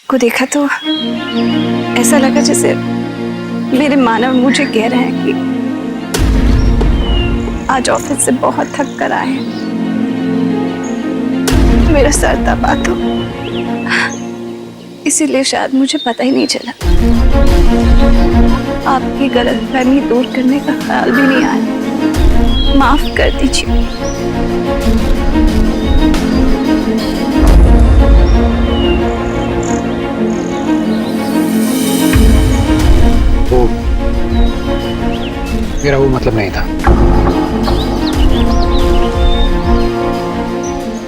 आपको देखा तो ऐसा लगा जैसे मेरे मानव मुझे कह रहे हैं कि आज ऑफिस से बहुत थक कर आए हैं। मेरा सर दबा तो इसीलिए शायद मुझे पता ही नहीं चला। आपकी गलतफहमी दूर करने का ख्याल भी नहीं आया। माफ कर दीजिए। वो मेरा वो मतलब नहीं था।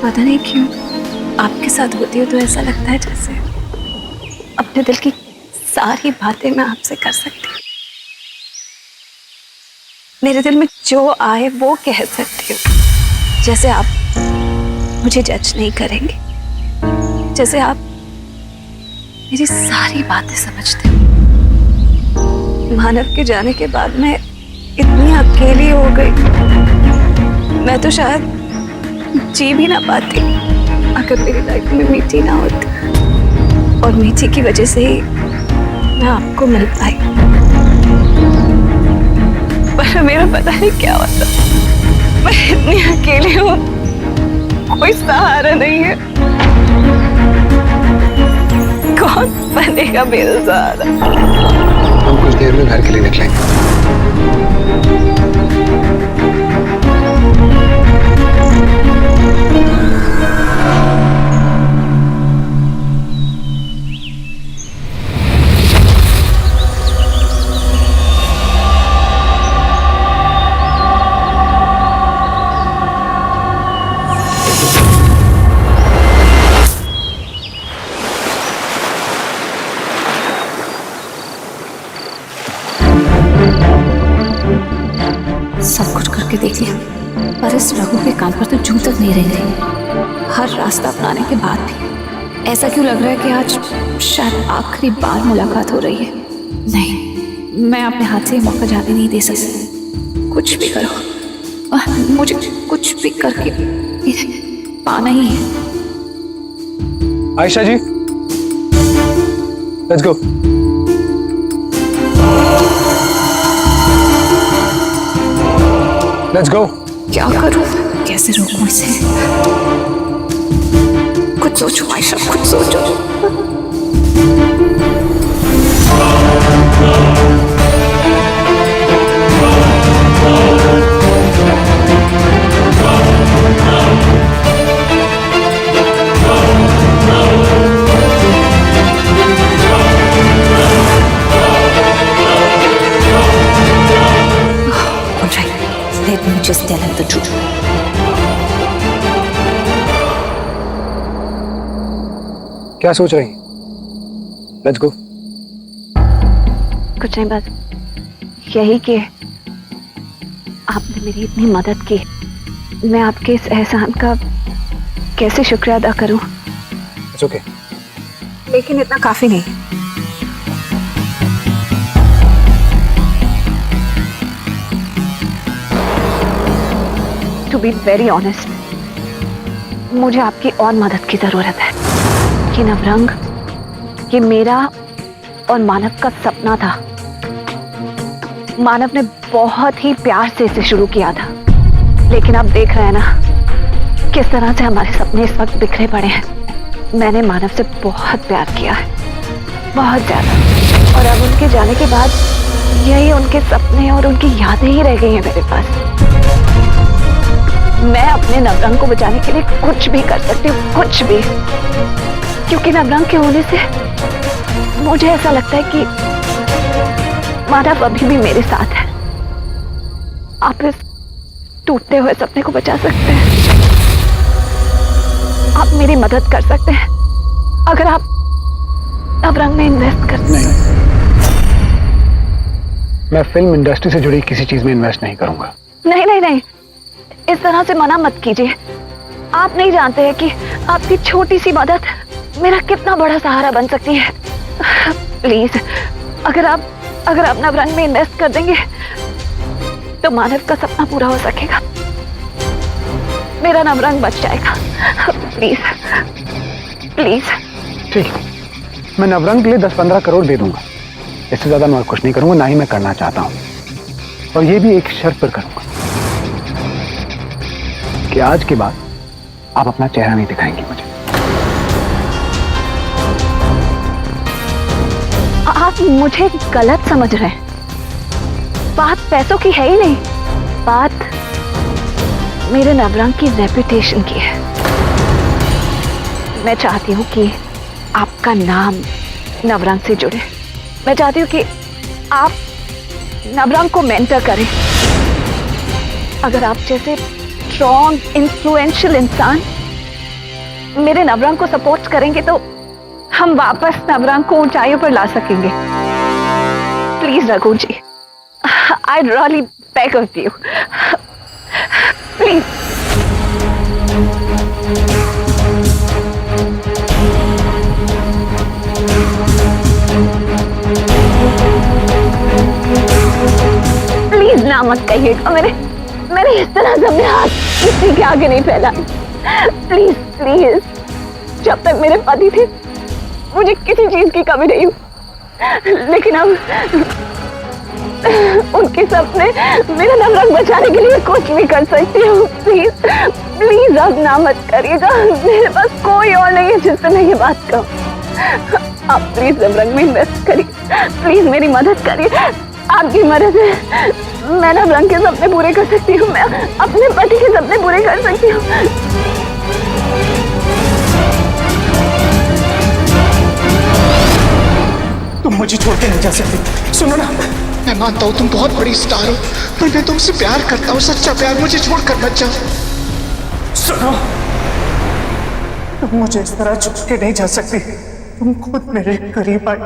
पता नहीं क्यों आपके साथ होती हो तो ऐसा लगता है जैसे अपने दिल की सारी बातें मैं आपसे कर सकती हूँ। मेरे दिल में जो आए वो कह सकती हूँ। जैसे आप मुझे जज नहीं करेंगे, जैसे आप मेरी सारी बातें समझते हो। मानव के जाने के बाद मैं इतनी अकेली हो गई, मैं तो शायद जी भी ना पाती अगर मेरी लाइफ में मीठी ना होती। और मीठी की वजह से ही मैं आपको मिल पाई। पर मेरा पता नहीं क्या होता, मैं इतनी अकेली हूँ, कोई सहारा नहीं है। कौन बनेगा मेरा सहारा? हम कुछ देर में घर के लिए निकलेंगे। सब कुछ करके देख लिया, पर इस रघु के कान पर तो जूं तक नहीं रही थी। हर रास्ता अपनाने के बाद भी ऐसा क्यों लग रहा है कि आज शायद आखिरी बार मुलाकात हो रही है। नहीं, मैं अपने हाथ से ये मौका जाने नहीं दे सकती। कुछ भी करो, मुझे कुछ भी करके इन्हें पाना ही है। आयशा जी, लेट्स गो। Let's go. क्या करूं, कैसे रोकूं इसे? कुछ सोचो आयशा, कुछ सोचो। Let me just tell him the truth. क्या सोच रही? Let's go. कुछ नहीं, बस यही कि आपने मेरी इतनी मदद की। मैं आपके इस एहसान का कैसे शुक्रिया अदा करूं? It's okay. लेकिन इतना काफी नहीं। टू बी वेरी ऑनेस्ट, मुझे आपकी और मदद की जरूरत है। ये नवरंग, ये मेरा और मानव का सपना था। मानव ने बहुत ही प्यार से इसे शुरू किया था, लेकिन आप देख रहे हैं ना किस तरह से हमारे सपने इस वक्त बिखरे पड़े हैं। मैंने मानव से बहुत प्यार किया है, बहुत ज्यादा। और अब उनके जाने के बाद यही उनके सपने और उनकी यादें ही रह गई हैं मेरे पास। मैं अपने नवरंग को बचाने के लिए कुछ भी कर सकती हूँ, कुछ भी। क्योंकि नवरंग के होने से मुझे ऐसा लगता है कि मानव अभी भी मेरे साथ है। आप इस टूटते हुए सपने को बचा सकते हैं। आप मेरी मदद कर सकते हैं अगर आप नवरंग में इन्वेस्ट करते हैं। मैं फिल्म इंडस्ट्री से जुड़ी किसी चीज में इन्वेस्ट नहीं करूंगा। नहीं नहीं नहीं, इस तरह से मना मत कीजिए। आप नहीं जानते हैं कि आपकी छोटी सी मदद मेरा कितना बड़ा सहारा बन सकती है। प्लीज, अगर आप नवरंग में इन्वेस्ट कर देंगे तो मानव का सपना पूरा हो सकेगा। मेरा नवरंग बच जाएगा। Please please. ठीक, मैं नवरंग के लिए 10-15 करोड़ दे दूंगा। इससे ज्यादा मैं और कुछ नहीं करूंगा, ना ही मैं करना चाहता हूं। और ये भी एक शर्त पर करूंगा कि आज के बाद आप अपना चेहरा नहीं दिखाएंगे मुझे। आप मुझे गलत समझ रहे हैं। बात पैसों की है ही नहीं, बात मेरे नवरंग की रेपुटेशन की है। मैं चाहती हूं कि आपका नाम नवरंग से जुड़े। मैं चाहती हूं कि आप नवरंग को मेंटर करें। अगर आप जैसे स्ट्रॉन्ग इन्फ्लुएंशियल इंसान मेरे नवरंग को सपोर्ट करेंगे तो हम वापस नवरंग को ऊंचाइयों पर ला सकेंगे। Please Raghu ji, I really beg of you, please. Please ना मत कहिएगा। मैंने इस तरह से अपने हाथ किसी के आगे नहीं फैला। प्लीज प्लीज, जब तक मेरे पति थे मुझे किसी चीज की कमी नहीं हुई, लेकिन अब उनके सपने मेरा नवरंग बचाने के लिए कुछ भी कर सकती हूँ। प्लीज प्लीज अब ना मत करिएगा। मेरे पास कोई और नहीं है जिससे मैं ये बात कहूँ। आप प्लीज नवरंग में इन्वेस्ट करिए, प्लीज मेरी मदद करिए। आपकी मदद से मैं नवरंग के सपने पूरे कर सकती हूँ, मैं अपने पति के सपने पूरे कर सकती हूँ। तुम मुझे छोड़ के नहीं जा सकती। सुनो ना, मैं मानता हूँ तुम बहुत बड़ी स्टार हो, पर मैं तुमसे प्यार करता हूँ, सच्चा प्यार। मुझे छोड़कर मत जाओ। सुनो, तुम मुझे इस तरह छोड़ के नहीं जा सकती। तुम खुद मेरे करीब आई,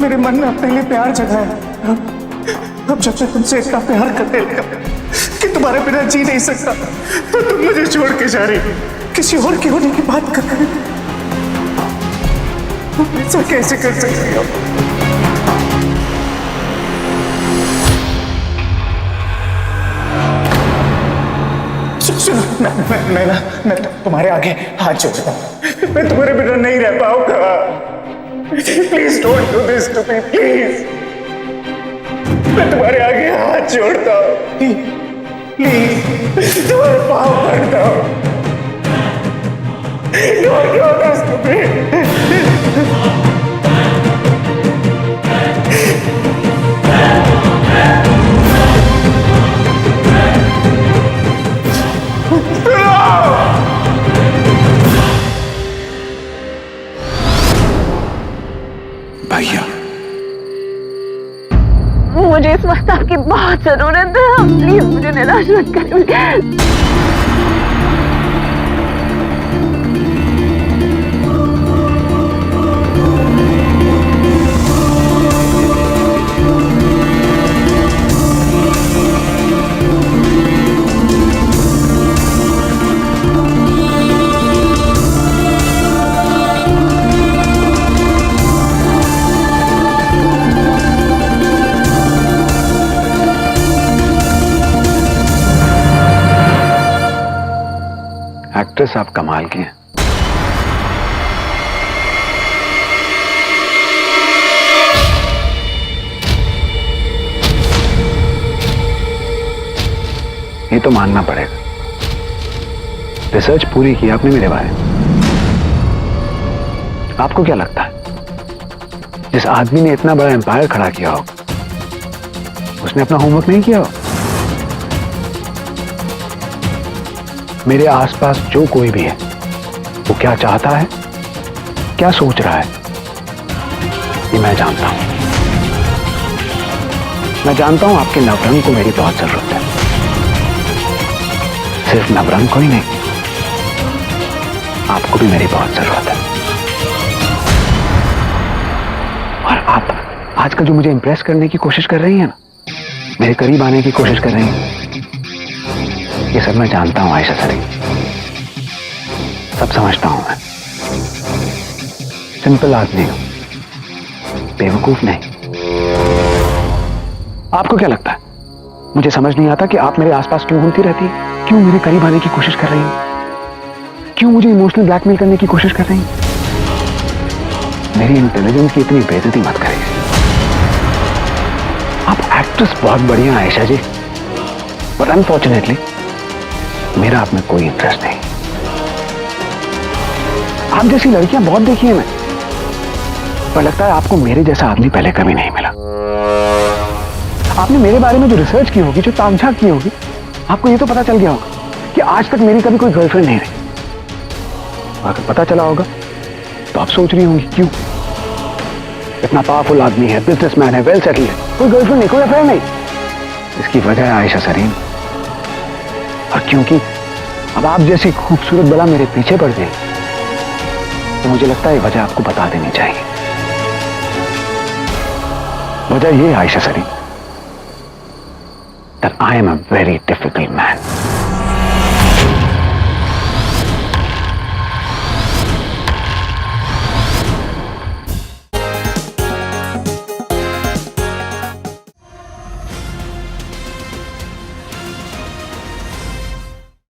मेरे मन में अपने लिए प्यार जगाया। अब जब मैं तुमसे इतना प्यार करने लगा कि तुम्हारे बिना जी नहीं सकता, तो तुम मुझे छोड़ के जा रही हो, किसी और के होने की बात कर रही हो। तुम ऐसा कैसे कर सकती हो? मैं तुम्हारे आगे हाथ जोड़ता हूँ। मैं तुम्हारे बिना नहीं रह पाऊंगा। Please don't do this to me, please. मैं तुम्हारे आगे हाथ जोड़ता हूँ, प्लीज तुम्हारे पाँव पड़ता हूँ। Don't do this to me. भैया, मुझे इस वक्त आपकी बहुत जरूरत है। प्लीज मुझे निराश मत करिए। एक्ट्रेस आप कमाल की हैं। ये तो मानना पड़ेगा, रिसर्च पूरी की आपने मेरे बारे में। आपको क्या लगता है जिस आदमी ने इतना बड़ा एम्पायर खड़ा किया हो, उसने अपना होमवर्क नहीं किया हो? मेरे आसपास जो कोई भी है वो क्या चाहता है, क्या सोच रहा है, ये मैं जानता हूं। मैं जानता हूं आपके नवरंग को मेरी बहुत जरूरत है। सिर्फ नवरंग को ही नहीं, आपको भी मेरी बहुत जरूरत है। और आप आजकल जो मुझे इंप्रेस करने की कोशिश कर रही हैं ना, मेरे करीब आने की कोशिश कर रही हैं, ये सब मैं जानता हूं आयशा सरी, सब समझता हूं मैं। सिंपल आदमी हूं, बेवकूफ नहीं। आपको क्या लगता है मुझे समझ नहीं आता कि आप मेरे आसपास क्यों घूमती रहती है, क्यों मेरे करीब आने की कोशिश कर रही हैं, क्यों मुझे इमोशनल ब्लैकमेल करने की कोशिश कर रही हैं? मेरी इंटेलिजेंस की इतनी बेइज्जती मत करिए। आप एक्ट्रेस बहुत बढ़िया आयशा जी, बट अनफॉर्चुनेटली मेरा आप में कोई इंटरेस्ट नहीं। आप जैसी लड़कियां बहुत देखी है मैं, पर लगता है आपको मेरे जैसा आदमी पहले कभी नहीं मिला। आपने मेरे बारे में जो रिसर्च की होगी, जो ताकझाक की होगी, आपको ये तो पता चल गया होगा कि आज तक मेरी कभी कोई गर्लफ्रेंड नहीं रही। अगर पता चला होगा तो आप सोच रही होंगी क्यों? इतना पावरफुल आदमी है, बिजनेसमैन है, वेल सेटल्ड है, कोई गर्लफ्रेंड नहीं, कोई अफेयर नहीं। इसकी वजह है आयशा सरीन। और क्योंकि अब आप जैसी खूबसूरत बला मेरे पीछे पड़ गई, तो मुझे लगता है वजह आपको बता देनी चाहिए। वजह ये है Ayesha Sarin, that I am a very difficult man.